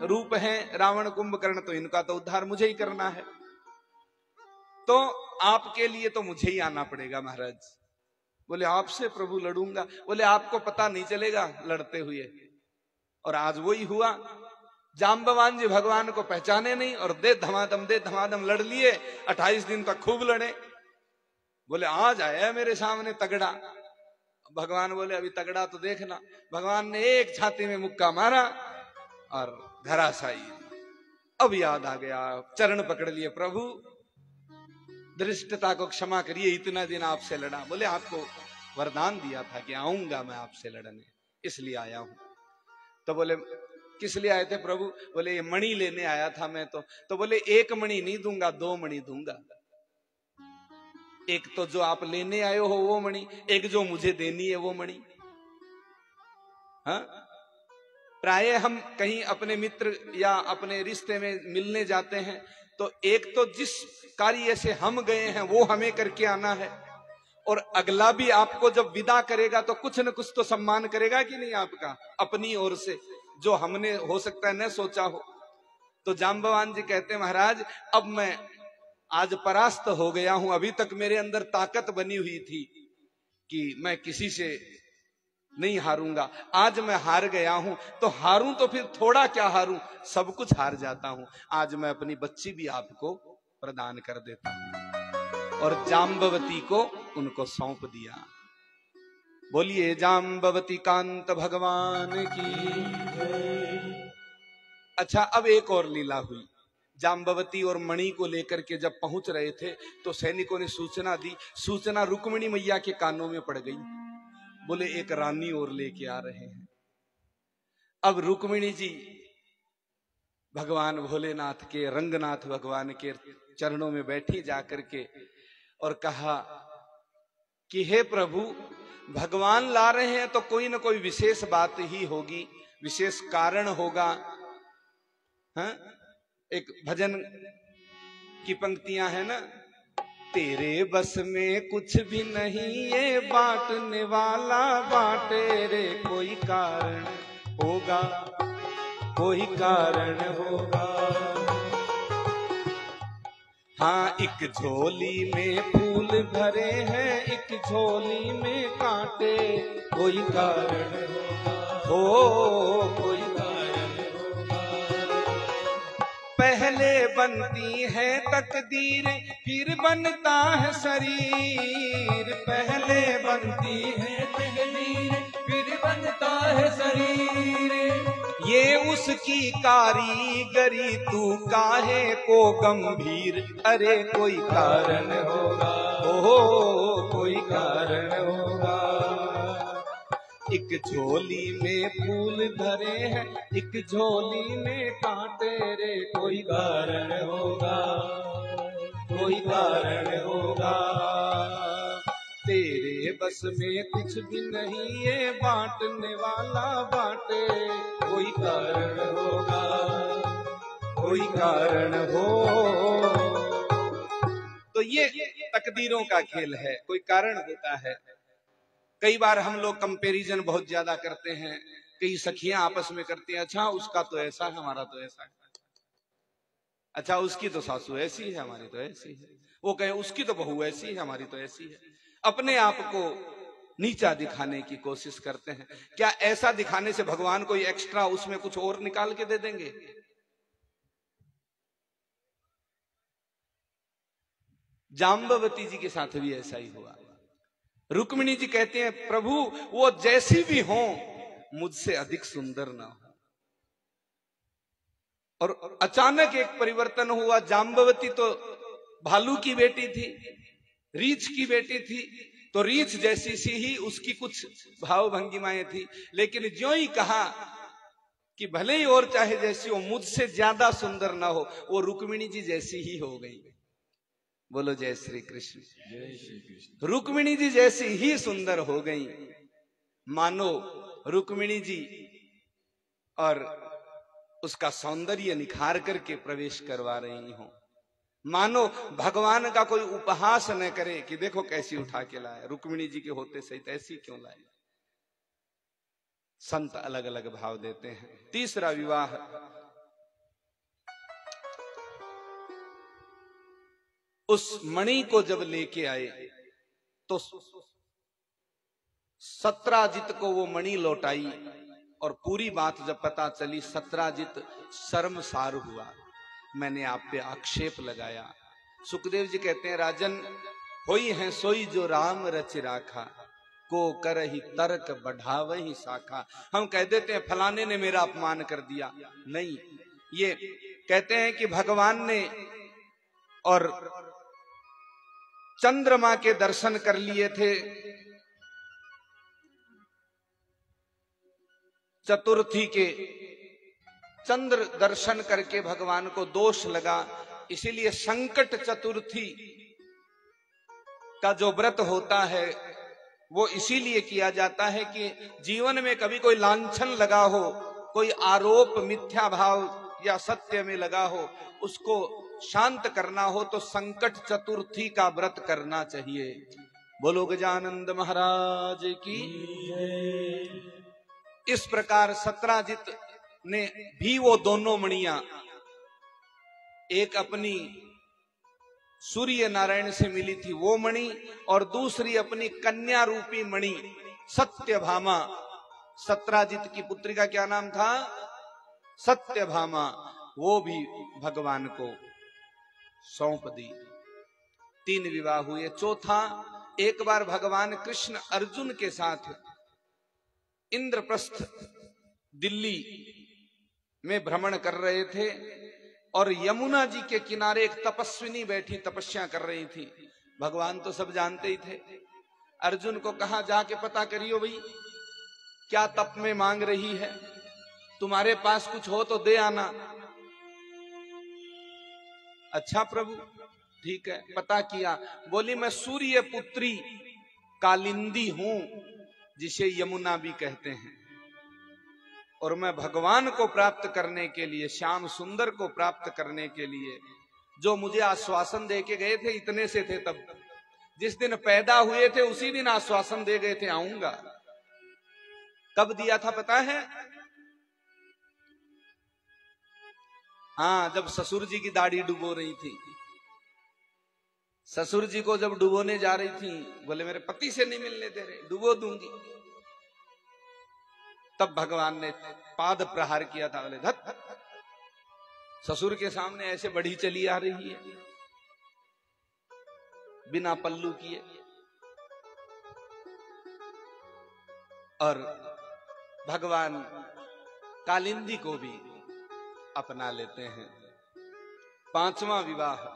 Speaker 1: रूप है, रावण कुंभकर्ण, तो इनका तो उद्धार मुझे ही करना है, तो आपके लिए तो मुझे ही आना पड़ेगा महाराज। बोले आपसे प्रभु लड़ूंगा? बोले आपको पता नहीं चलेगा लड़ते हुए। और आज वही हुआ, जाम्बवान जी भगवान को पहचाने नहीं और दे धमाधम लड़ लिए। 28 दिन तक खूब लड़े। बोले आज आया मेरे सामने तगड़ा। भगवान बोले अभी तगड़ा तो देखना। भगवान ने एक छाती में मुक्का मारा और धराशायी। अब याद आ गया, चरण पकड़ लिए, प्रभु धृष्टता को क्षमा करिए, इतना दिन आपसे लड़ा। बोले आपको वरदान दिया था कि आऊंगा मैं आपसे लड़ने, इसलिए आया हूं। तो बोले किस लिए आए थे प्रभु? बोले ये मणि लेने आया था मैं तो बोले एक मणि नहीं दूंगा, 2 मणि दूंगा। एक तो जो आप लेने आए हो वो मणि, एक जो मुझे देनी है वो मणि। हाँ, प्राय हम कहीं अपने मित्र या अपने रिश्ते में मिलने जाते हैं तो एक तो जिस कार्य से हम गए हैं वो हमें करके आना है, और अगला भी आपको जब विदा करेगा तो कुछ न कुछ तो सम्मान करेगा कि नहीं आपका, अपनी ओर से, जो हमने हो सकता है न सोचा हो। तो जाम्बवान जी कहते हैं महाराज अब मैं आज परास्त हो गया हूं, अभी तक मेरे अंदर ताकत बनी हुई थी कि मैं किसी से नहीं हारूंगा, आज मैं हार गया हूं। तो हारूं तो फिर थोड़ा क्या हारूं, सब कुछ हार जाता हूं। आज मैं अपनी बच्ची भी आपको प्रदान कर देता हूं। और जाम्बवती को उनको सौंप दिया। बोलिए जाम्बवती कांत भगवान की। अच्छा, अब एक और लीला हुई। जाम्बवती और मणि को लेकर के जब पहुंच रहे थे तो सैनिकों ने सूचना दी, सूचना रुक्मिणी मैया के कानों में पड़ गई। बोले एक रानी और लेके आ रहे हैं। अब रुक्मिणी जी भगवान भोलेनाथ के, रंगनाथ भगवान के चरणों में बैठी जाकर के और कहा कि हे प्रभु, भगवान ला रहे हैं तो कोई ना कोई विशेष बात ही होगी, विशेष कारण होगा। हाँ? एक भजन की पंक्तियां है ना, तेरे बस में कुछ भी नहीं ये बांटने वाला बांटे रे, कोई कारण होगा, कोई कारण होगा। हाँ, एक झोली में फूल भरे हैं, एक झोली में कांटे, कोई कारण होगा, हो कोई कारण होगा। पहले बनती है तकदीर फिर बनता है शरीर, पहले बनती है तकदीर फिर बनता है शरीर। ये उसकी कारीगरी तू काहे को गंभीर, अरे कोई कारण होगा, ओ कोई कारण होगा। एक झोली में फूल भरे हैं, एक झोली में कांटे रे, कोई कारण होगा, कोई कारण होगा। तेरे बस में कुछ भी नहीं ये बांटने वाला बांटे, कोई कारण होगा, कोई कारण हो। तो ये तकदीरों का खेल है, कोई कारण होता है। कई बार हम लोग कंपैरिजन बहुत ज्यादा करते हैं, कई सखियां आपस में करती हैं, अच्छा उसका तो ऐसा है हमारा तो ऐसा है, अच्छा उसकी तो सासू ऐसी है हमारी तो ऐसी है, वो कहे उसकी तो बहू ऐसी है हमारी तो ऐसी है। अपने आप को नीचा दिखाने की कोशिश करते हैं। क्या ऐसा दिखाने से भगवान कोई एक्स्ट्रा उसमें कुछ और निकाल के दे देंगे? जाम्बवती जी के साथ भी ऐसा ही हुआ। रुक्मिणी जी कहते हैं प्रभु वो जैसी भी हो मुझसे अधिक सुंदर ना हो। और अचानक एक परिवर्तन हुआ। जाम्बवती तो भालू की बेटी थी, रीछ की बेटी थी, तो रीछ जैसी सी ही उसकी कुछ भाव भंगिमाएं थी, लेकिन ज्यों ही कहा कि भले ही और चाहे जैसी हो मुझसे ज्यादा सुंदर ना हो, वो रुक्मिणी जी जैसी ही हो गई। बोलो जय श्री कृष्ण। जय श्री कृष्ण। रुक्मिणी जी जैसी ही सुंदर हो गई, मानो रुक्मिणी जी और उसका सौंदर्य निखार करके प्रवेश करवा रही हो। मानो भगवान का कोई उपहास न करे कि देखो कैसी उठा के लाए, रुक्मिणी जी के होते सहित ऐसी क्यों लाए। संत अलग अलग भाव देते हैं। तीसरा विवाह, उस मणि को जब लेके आए तो सत्राजित को वो मणि लौटाई, और पूरी बात जब पता चली सत्राजित शर्मसार हुआ, मैंने आप पे आक्षेप लगाया। सुखदेव जी कहते हैं राजन, होई है सोई जो राम रच राखा, को करहि तर्क बढ़ावहि शाखा। हम कह देते हैं फलाने ने मेरा अपमान कर दिया, नहीं, ये कहते हैं कि भगवान ने और चंद्रमा के दर्शन कर लिए थे। चतुर्थी के चंद्र दर्शन करके भगवान को दोष लगा, इसीलिए संकट चतुर्थी का जो व्रत होता है वो इसीलिए किया जाता है कि जीवन में कभी कोई लांछन लगा हो, कोई आरोप मिथ्या भाव या सत्य में लगा हो, उसको शांत करना हो तो संकट चतुर्थी का व्रत करना चाहिए। बोलो गजानंद महाराज की। इस प्रकार सत्राजित ने भी वो दोनों मणियां, एक अपनी सूर्य नारायण से मिली थी वो मणि, और दूसरी अपनी कन्या रूपी मणि सत्यभामा, सत्राजित की पुत्री का क्या नाम था? सत्यभामा, वो भी भगवान को सौंप दी। 3 विवाह हुए। चौथा, एक बार भगवान कृष्ण अर्जुन के साथ इंद्रप्रस्थ दिल्ली में भ्रमण कर रहे थे और यमुना जी के किनारे एक तपस्विनी बैठी तपस्या कर रही थी। भगवान तो सब जानते ही थे। अर्जुन को कहा, जाके पता करियो भाई क्या तप में मांग रही है, तुम्हारे पास कुछ हो तो दे आना। अच्छा प्रभु, ठीक है। पता किया, बोली मैं सूर्य पुत्री कालिंदी हूं, जिसे यमुना भी कहते हैं, और मैं भगवान को प्राप्त करने के लिए, श्याम सुंदर को प्राप्त करने के लिए जो मुझे आश्वासन दे के गए थे, इतने से थे तब, जिस दिन पैदा हुए थे उसी दिन आश्वासन दे गए थे आऊंगा। कब दिया था पता है? हाँ, जब ससुर जी की दाढ़ी डुबो रही थी। ससुर जी को जब डुबोने जा रही थी, बोले मेरे पति से नहीं मिलने दे रहे, डुबो दूंगी। तब भगवान ने पाद प्रहार किया था। बोले धत, ससुर के सामने ऐसे बढ़ी चली आ रही है बिना पल्लू किए। और भगवान कालिंदी को भी अपना लेते हैं। 5वां विवाह,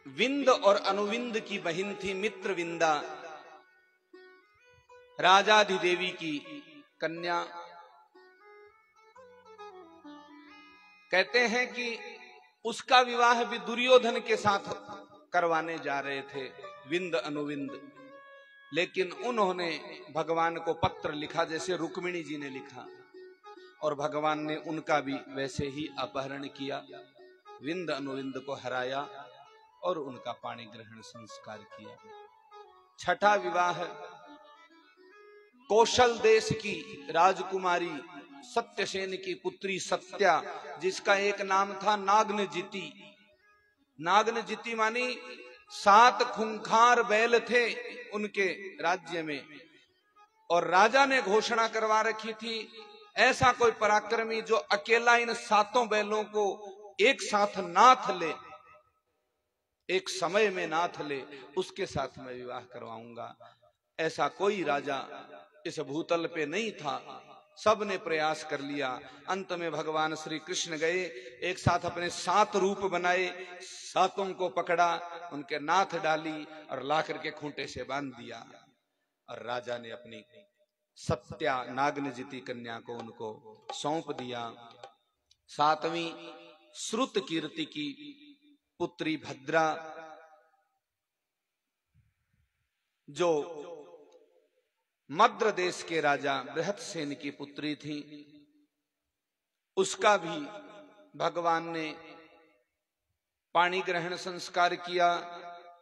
Speaker 1: विंद और अनुविंद की बहन थी मित्रविंदा, राजाधिदेवी की कन्या। कहते हैं कि उसका विवाह भी दुर्योधन के साथ करवाने जा रहे थे, विंद अनुविंद, लेकिन उन्होंने भगवान को पत्र लिखा जैसे रुक्मिणी जी ने लिखा, और भगवान ने उनका भी वैसे ही अपहरण किया, विंद अनुविंद को हराया और उनका पाणी ग्रहण संस्कार किया। 6ठा विवाह, कौशल देश की राजकुमारी सत्यसेन की पुत्री सत्या, जिसका एक नाम था नागनजिति। नागनजिति मानी 7 खूंखार बैल थे उनके राज्य में, और राजा ने घोषणा करवा रखी थी ऐसा कोई पराक्रमी जो अकेला इन 7 बैलों को एक साथ नाथ ले, एक समय में नाथ ले, उसके साथ मैं विवाह करवाऊंगा। ऐसा कोई राजा इस भूतल पे नहीं था। सब ने प्रयास कर लिया। अंत में भगवान श्री कृष्ण गए, एक साथ अपने 7 रूप बनाए, 7 को पकड़ा, उनके नाथ डाली और ला करके खूंटे से बांध दिया, और राजा ने अपनी सत्या नागनजिति कन्या को उनको सौंप दिया। 7वीं श्रुत कीर्ति की पुत्री भद्रा, जो मद्र देश के राजा बृहत्सेन की पुत्री थी, उसका भी भगवान ने पाणी ग्रहण संस्कार किया,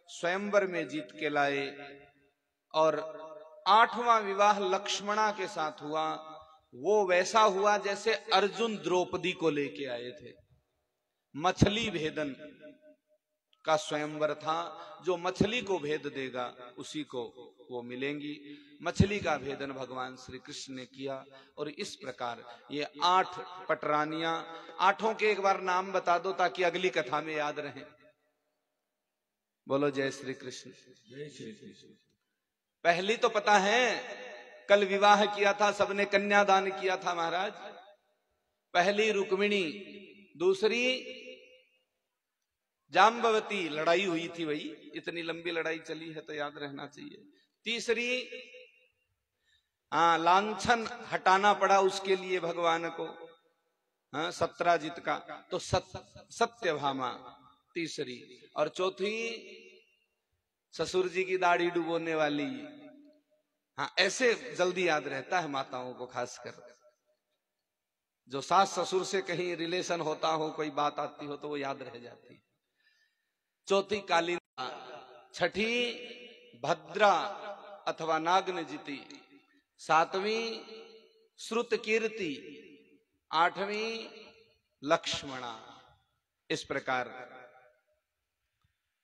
Speaker 1: स्वयंवर में जीत के लाए। और 8वां विवाह लक्ष्मणा के साथ हुआ। वो वैसा हुआ जैसे अर्जुन द्रौपदी को लेके आए थे। मछली भेदन का स्वयंवर था, जो मछली को भेद देगा उसी को वो मिलेंगी। मछली का भेदन भगवान श्री कृष्ण ने किया। और इस प्रकार ये 8 पटरानियां, 8 के एक बार नाम बता दो ताकि अगली कथा में याद रहे। बोलो जय श्री कृष्ण।
Speaker 2: जय श्री कृष्ण।
Speaker 1: पहली तो पता है, कल विवाह किया था, सबने कन्यादान किया था महाराज। पहली रुक्मिणी, दूसरी जाम्बवती, लड़ाई हुई थी वही, इतनी लंबी लड़ाई चली है तो याद रहना चाहिए। तीसरी लांछन हटाना पड़ा उसके लिए भगवान को, सत्राजित का, तो सत्यभामा तीसरी। और चौथी ससुर जी की दाढ़ी डुबोने वाली। ऐसे जल्दी याद रहता है माताओं को, खासकर जो सास ससुर से कहीं रिलेशन होता हो, कोई बात आती हो तो वो याद रह जाती है। चौथी कालिंदी, छठी भद्रा अथवा नागनजिती, सातवीं श्रुत कीर्ति, आठवीं लक्ष्मणा। इस प्रकार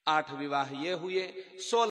Speaker 1: 8 विवाह ये हुए। 16